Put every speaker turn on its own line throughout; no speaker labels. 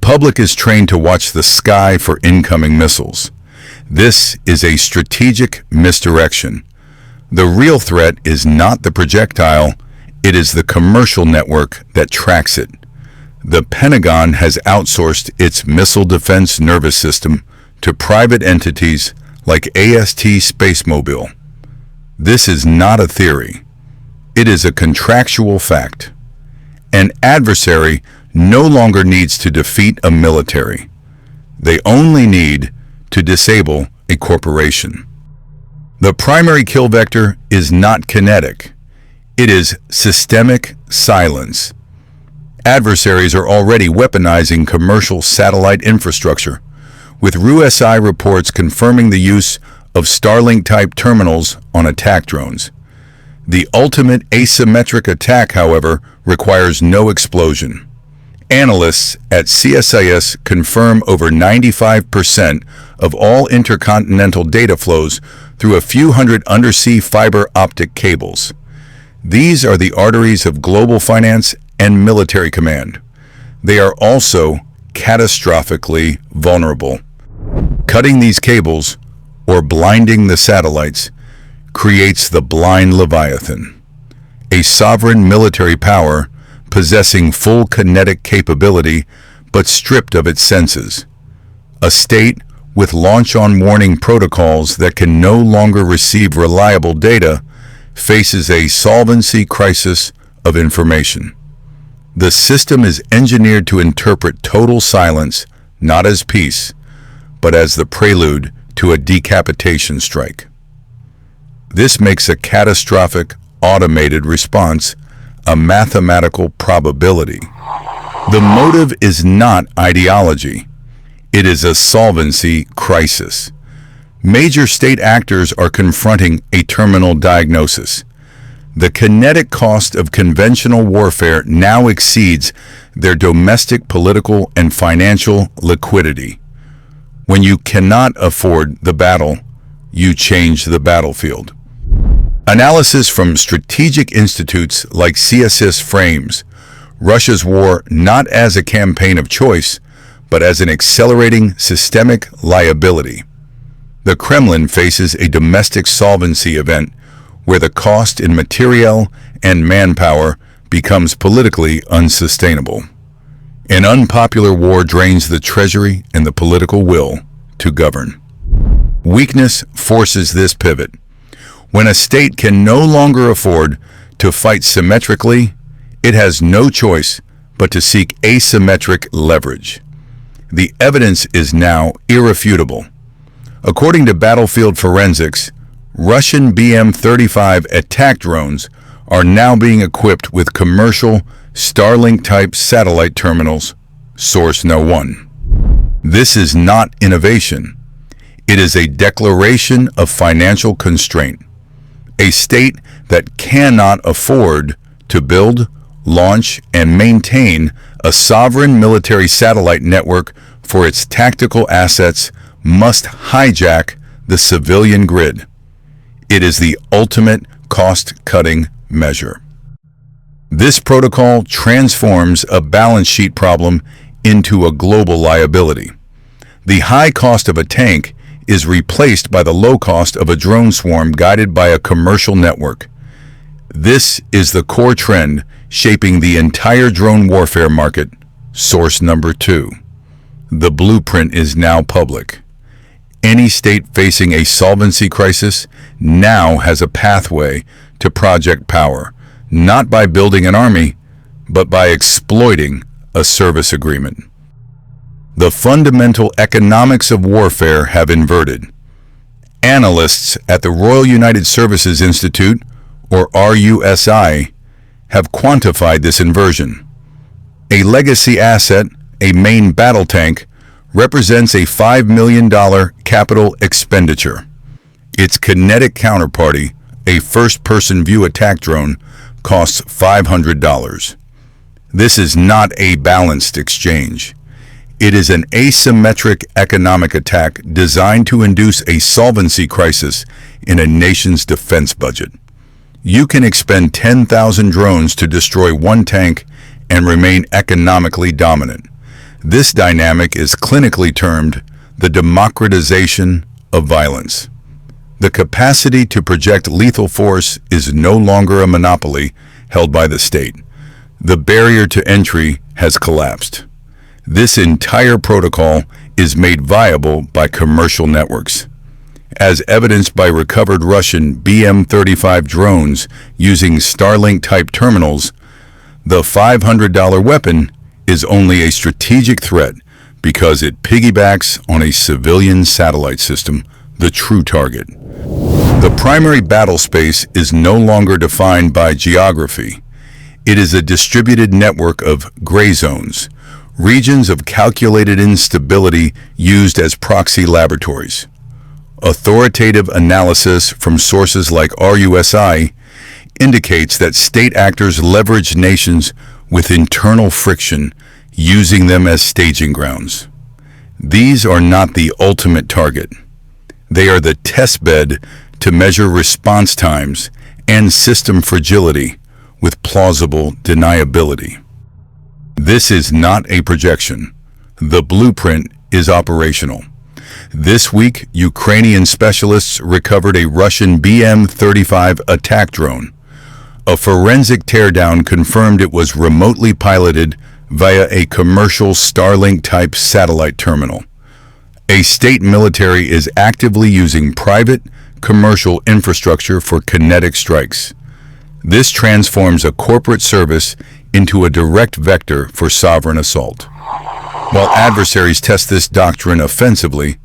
public is trained to watch the sky for incoming missiles. This is a strategic misdirection. The real threat is not the projectile, it is the commercial network that tracks it. The Pentagon has outsourced its missile defense nervous system to private entities like AST SpaceMobile. This is not a theory. It is a contractual fact. An adversary no longer needs to defeat a military. They only need to disable a corporation. The primary kill vector is not kinetic. It is systemic silence. Adversaries are already weaponizing commercial satellite infrastructure, with RUSI reports confirming the use of Starlink-type terminals on attack drones. The ultimate asymmetric attack, however, requires no explosion. Analysts at CSIS confirm over 95% of all intercontinental data flows through a few hundred undersea fiber optic cables. These are the arteries of global finance and military command. They are also catastrophically vulnerable. Cutting these cables, or blinding the satellites, creates the blind Leviathan, a sovereign military power possessing full kinetic capability but stripped of its senses. A state with launch-on warning protocols that can no longer receive reliable data faces a solvency crisis of information. The system is engineered to interpret total silence not as peace, but as the prelude to a decapitation strike. This makes a catastrophic, automated response a mathematical probability. The motive is not ideology. It is a solvency crisis. Major state actors are confronting a terminal diagnosis. The kinetic cost of conventional warfare now exceeds their domestic political and financial liquidity. When you cannot afford the battle, you change the battlefield. Analysis from strategic institutes like CSIS frames Russia's war not as a campaign of choice, but as an accelerating systemic liability. The Kremlin faces a domestic solvency event where the cost in materiel and manpower becomes politically unsustainable. An unpopular war drains the treasury and the political will to govern. Weakness forces this pivot. When a state can no longer afford to fight symmetrically, it has no choice but to seek asymmetric leverage. The evidence is now irrefutable. According to battlefield forensics, Russian BM-35 attack drones are now being equipped with commercial Starlink-type satellite terminals, source no one. This is not innovation. It is a declaration of financial constraint. A state that cannot afford to build, launch, and maintain a sovereign military satellite network for its tactical assets must hijack the civilian grid. It is the ultimate cost-cutting measure. This protocol transforms a balance sheet problem into a global liability. The high cost of a tank is replaced by the low cost of a drone swarm guided by a commercial network. This is the core trend shaping the entire drone warfare market, source number 2. The blueprint is now public. Any state facing a solvency crisis now has a pathway to project power, not by building an army, but by exploiting a service agreement. The fundamental economics of warfare have inverted. Analysts at the Royal United Services Institute, or RUSI, have quantified this inversion. A legacy asset, a main battle tank, represents a $5 million capital expenditure. Its kinetic counterparty, a first-person view attack drone, costs $500. This is not a balanced exchange. It is an asymmetric economic attack designed to induce a solvency crisis in a nation's defense budget. You can expend 10,000 drones to destroy one tank and remain economically dominant. This dynamic is clinically termed the democratization of violence. The capacity to project lethal force is no longer a monopoly held by the state. The barrier to entry has collapsed. This entire protocol is made viable by commercial networks, as evidenced by recovered Russian BM-35 drones using Starlink-type terminals. The $500 weapon is only a strategic threat because it piggybacks on a civilian satellite system, the true target. The primary battle space is no longer defined by geography. It is a distributed network of gray zones, regions of calculated instability used as proxy laboratories. Authoritative analysis from sources like RUSI indicates that state actors leverage nations with internal friction, using them as staging grounds. These are not the ultimate target. They are the testbed to measure response times and system fragility with plausible deniability. This is not a projection. The blueprint is operational. This week, Ukrainian specialists recovered a Russian BM-35 attack drone. A forensic teardown confirmed it was remotely piloted via a commercial Starlink-type satellite terminal. A state military is actively using private, commercial infrastructure for kinetic strikes. This transforms a corporate service into a direct vector for sovereign assault. While adversaries test this doctrine offensively,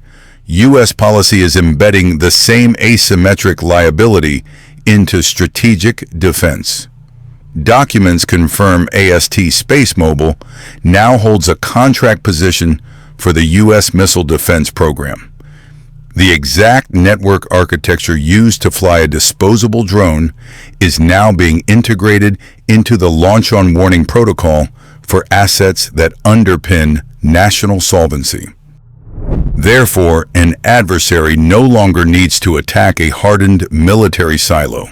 U.S. policy is embedding the same asymmetric liability into strategic defense. Documents confirm AST Space Mobile now holds a contract position for the U.S. Missile Defense Program. The exact network architecture used to fly a disposable drone is now being integrated into the Launch on Warning protocol for assets that underpin national solvency. Therefore, an adversary no longer needs to attack a hardened military silo.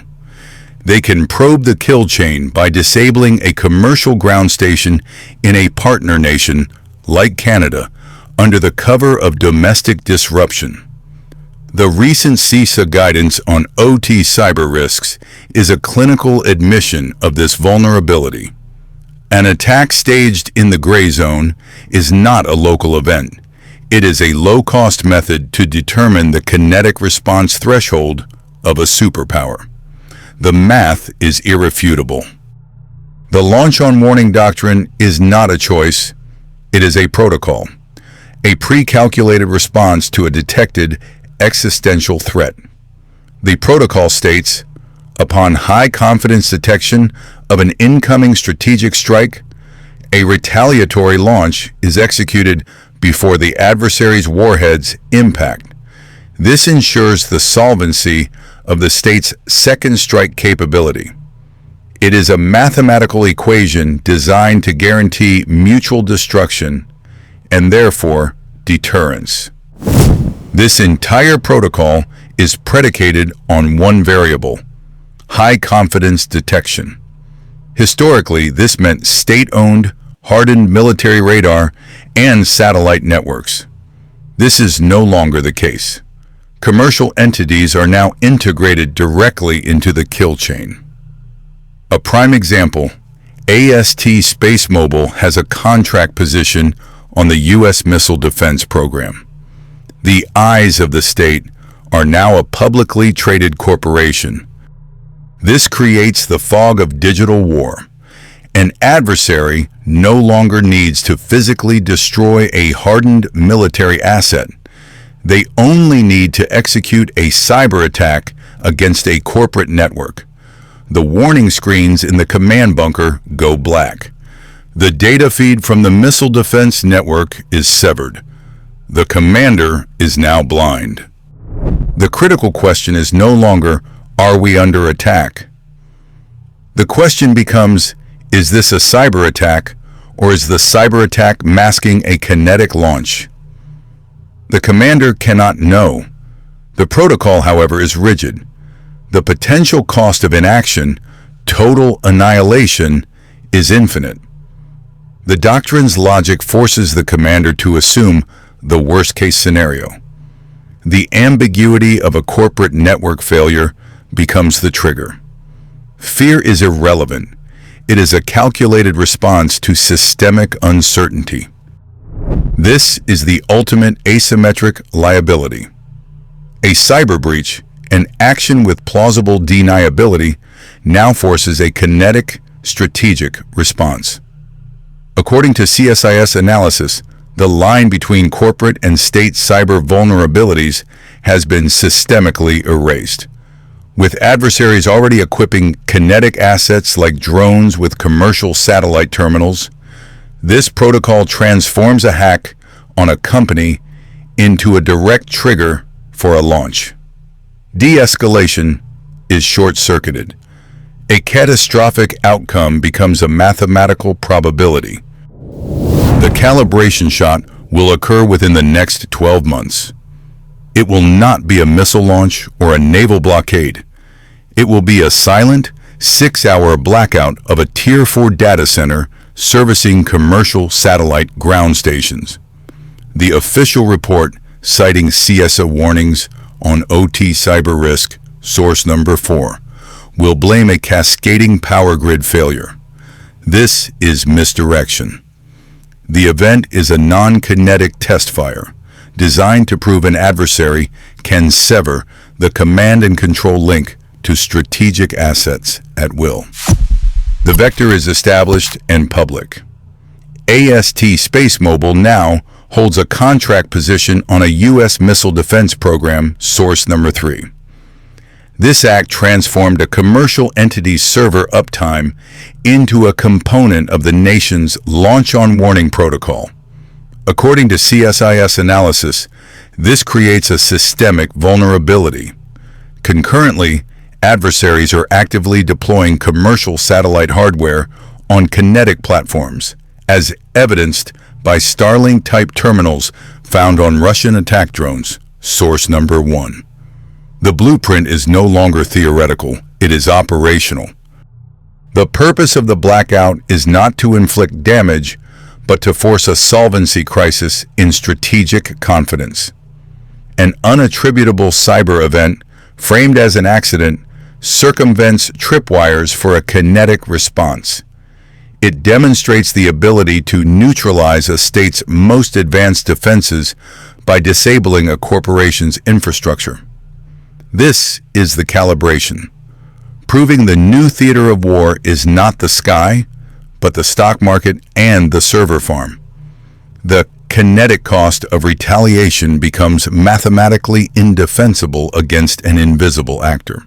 They can probe the kill chain by disabling a commercial ground station in a partner nation, like Canada, under the cover of domestic disruption. The recent CISA guidance on OT cyber risks is a clinical admission of this vulnerability. An attack staged in the gray zone is not a local event. It is a low-cost method to determine the kinetic response threshold of a superpower. The math is irrefutable. The Launch on Warning doctrine is not a choice, it is a protocol, a pre-calculated response to a detected existential threat. The protocol states, upon high-confidence detection of an incoming strategic strike, a retaliatory launch is executed before the adversary's warheads impact. This ensures the solvency of the state's second strike capability. It is a mathematical equation designed to guarantee mutual destruction and therefore deterrence. This entire protocol is predicated on one variable: high-confidence detection. Historically, this meant state-owned, hardened military radar and satellite networks. This is no longer the case. Commercial entities are now integrated directly into the kill chain. A prime example, AST Space Mobile has a contract position on the U.S. Missile Defense Program. The eyes of the state are now a publicly traded corporation. This creates the fog of digital war. An adversary no longer needs to physically destroy a hardened military asset. They only need to execute a cyber attack against a corporate network. The warning screens in the command bunker go black. The data feed from the missile defense network is severed. The commander is now blind. The critical question is no longer, are we under attack? The question becomes, is this a cyber attack, or is the cyber attack masking a kinetic launch? The commander cannot know. The protocol, however, is rigid. The potential cost of inaction, total annihilation, is infinite. The doctrine's logic forces the commander to assume the worst-case scenario. The ambiguity of a corporate network failure becomes the trigger. Fear is irrelevant. It is a calculated response to systemic uncertainty. This is the ultimate asymmetric liability. A cyber breach, an action with plausible deniability, now forces a kinetic, strategic response. According to CSIS analysis, the line between corporate and state cyber vulnerabilities has been systemically erased. With adversaries already equipping kinetic assets like drones with commercial satellite terminals, this protocol transforms a hack on a company into a direct trigger for a launch. De-escalation is short-circuited. A catastrophic outcome becomes a mathematical probability. The calibration shot will occur within the next 12 months. It will not be a missile launch or a naval blockade. It will be a silent, 6-hour blackout of a Tier 4 data center servicing commercial satellite ground stations. The official report citing CSA warnings on OT cyber risk, source number 4, will blame a cascading power grid failure. This is misdirection. The event is a non-kinetic test fire designed to prove an adversary can sever the command and control link to strategic assets at will. The vector is established and public. AST Space Mobile now holds a contract position on a U.S. missile defense program, source number 3. This act transformed a commercial entity's server uptime into a component of the nation's launch-on-warning protocol. According to CSIS analysis, this creates a systemic vulnerability. Concurrently, adversaries are actively deploying commercial satellite hardware on kinetic platforms, as evidenced by Starlink-type terminals found on Russian attack drones, source number 1. The blueprint is no longer theoretical, it is operational. The purpose of the blackout is not to inflict damage, but to force a solvency crisis in strategic confidence. An unattributable cyber event, framed as an accident, circumvents tripwires for a kinetic response. It demonstrates the ability to neutralize a state's most advanced defenses by disabling a corporation's infrastructure. This is the calibration, proving the new theater of war is not the sky, but the stock market and the server farm. The kinetic cost of retaliation becomes mathematically indefensible against an invisible actor.